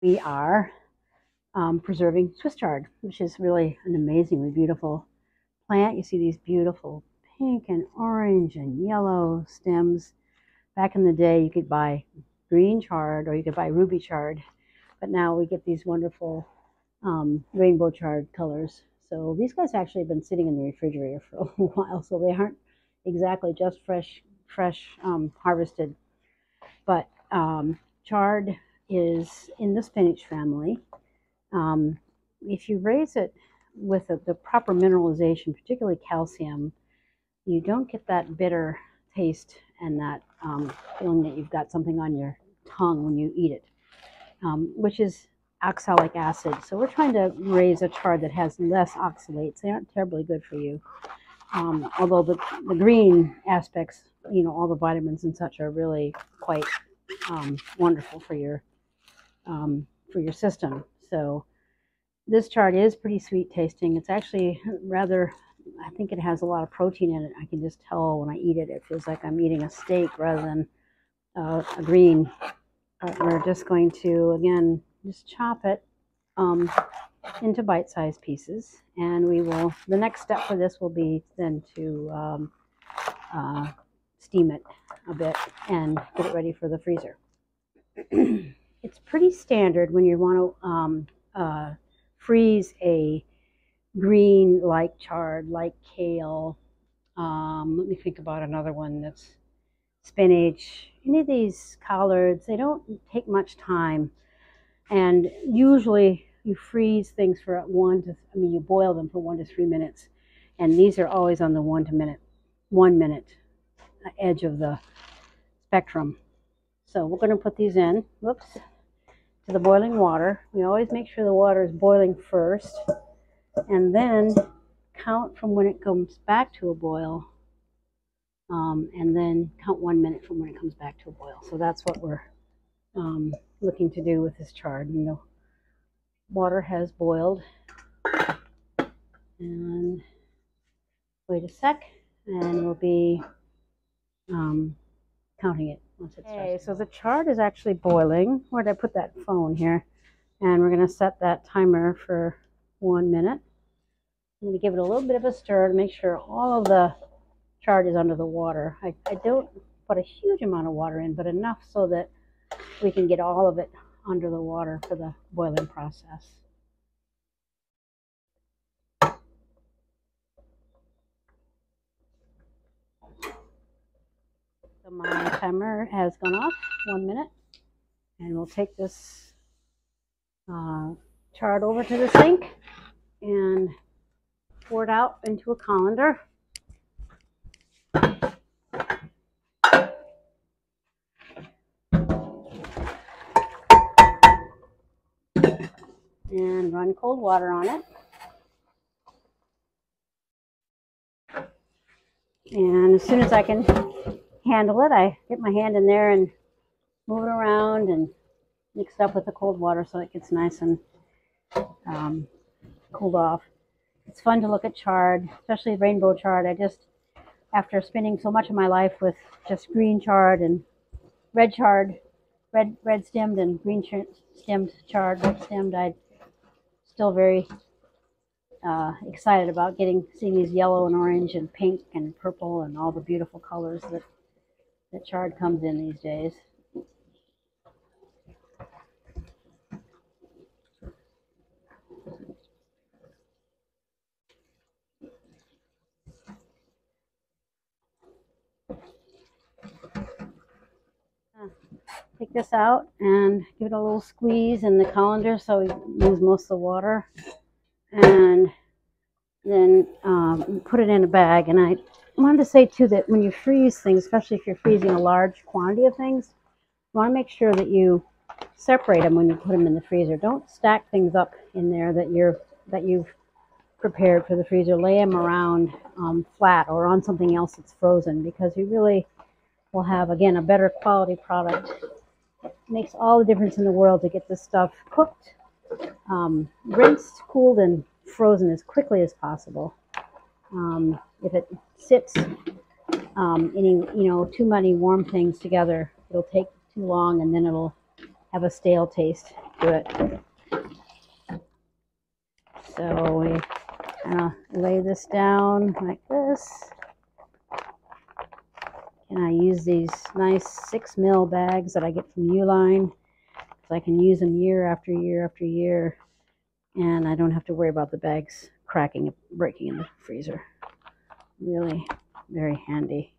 We are preserving Swiss chard, which is really an amazingly beautiful plant. You see these beautiful pink and orange and yellow stems. Back in the day, you could buy green chard or you could buy ruby chard, but now we get these wonderful rainbow chard colors. So these guys actually have been sitting in the refrigerator for a while, so they aren't exactly just fresh harvested. But chard is in the spinach family. If you raise it with the proper mineralization, particularly calcium, you don't get that bitter taste and that feeling that you've got something on your tongue when you eat it, which is oxalic acid. So we're trying to raise a chard that has less oxalates. They aren't terribly good for you, although the green aspects, you know, all the vitamins and such are really quite wonderful for your system. So this chard is pretty sweet tasting. It's actually rather, I think it has a lot of protein in it. I can just tell when I eat it, it feels like I'm eating a steak rather than a green. We're just going to, again, just chop it into bite-sized pieces. And we will, the next step for this will be then to steam it a bit and get it ready for the freezer. It's pretty standard when you want to freeze a green like chard, like kale. Let me think about another one that's spinach. Any of these collards, they don't take much time. And usually you freeze things for you boil them for 1 to 3 minutes. And these are always on the 1 minute edge of the spectrum. So we're going to put these in, to the boiling water. We always make sure the water is boiling first, and then count from when it comes back to a boil, and then count 1 minute from when it comes back to a boil. So that's what we're looking to do with this chard. And the water has boiled, and wait a sec, and we'll be counting it once it starts. Okay, so the chard is actually boiling. Where did I put that phone here? And we're going to set that timer for 1 minute. I'm going to give it a little bit of a stir to make sure all of the chard is under the water. I don't put a huge amount of water in, but enough so that we can get all of it under the water for the boiling process. So my timer has gone off, 1 minute, and we'll take this chard over to the sink and pour it out into a colander. And run cold water on it. And as soon as I can handle it, I get my hand in there and move it around and mix it up with the cold water so it gets nice and cooled off. It's fun to look at chard, especially rainbow chard. After spending so much of my life with just green chard and red chard, red stemmed and green stemmed chard, red stemmed, I'm still very excited about seeing these yellow and orange and pink and purple and all the beautiful colors that chard comes in these days. Take this out and give it a little squeeze in the colander so we lose most of the water, and then put it in a bag. And I wanted to say too that when you freeze things, especially if you're freezing a large quantity of things, you want to make sure that you separate them when you put them in the freezer. Don't stack things up in there that you've prepared for the freezer. Lay them around flat or on something else that's frozen, because you really will have, again, a better quality product. It makes all the difference in the world to get this stuff cooked, rinsed, cooled, and frozen as quickly as possible. If it sits too many warm things together, it'll take too long, and then it'll have a stale taste. to it. So we lay this down like this. And I use these nice 6mm bags that I get from Uline, so I can use them year after year after year, and I don't have to worry about the bags cracking and breaking in the freezer. Really very handy.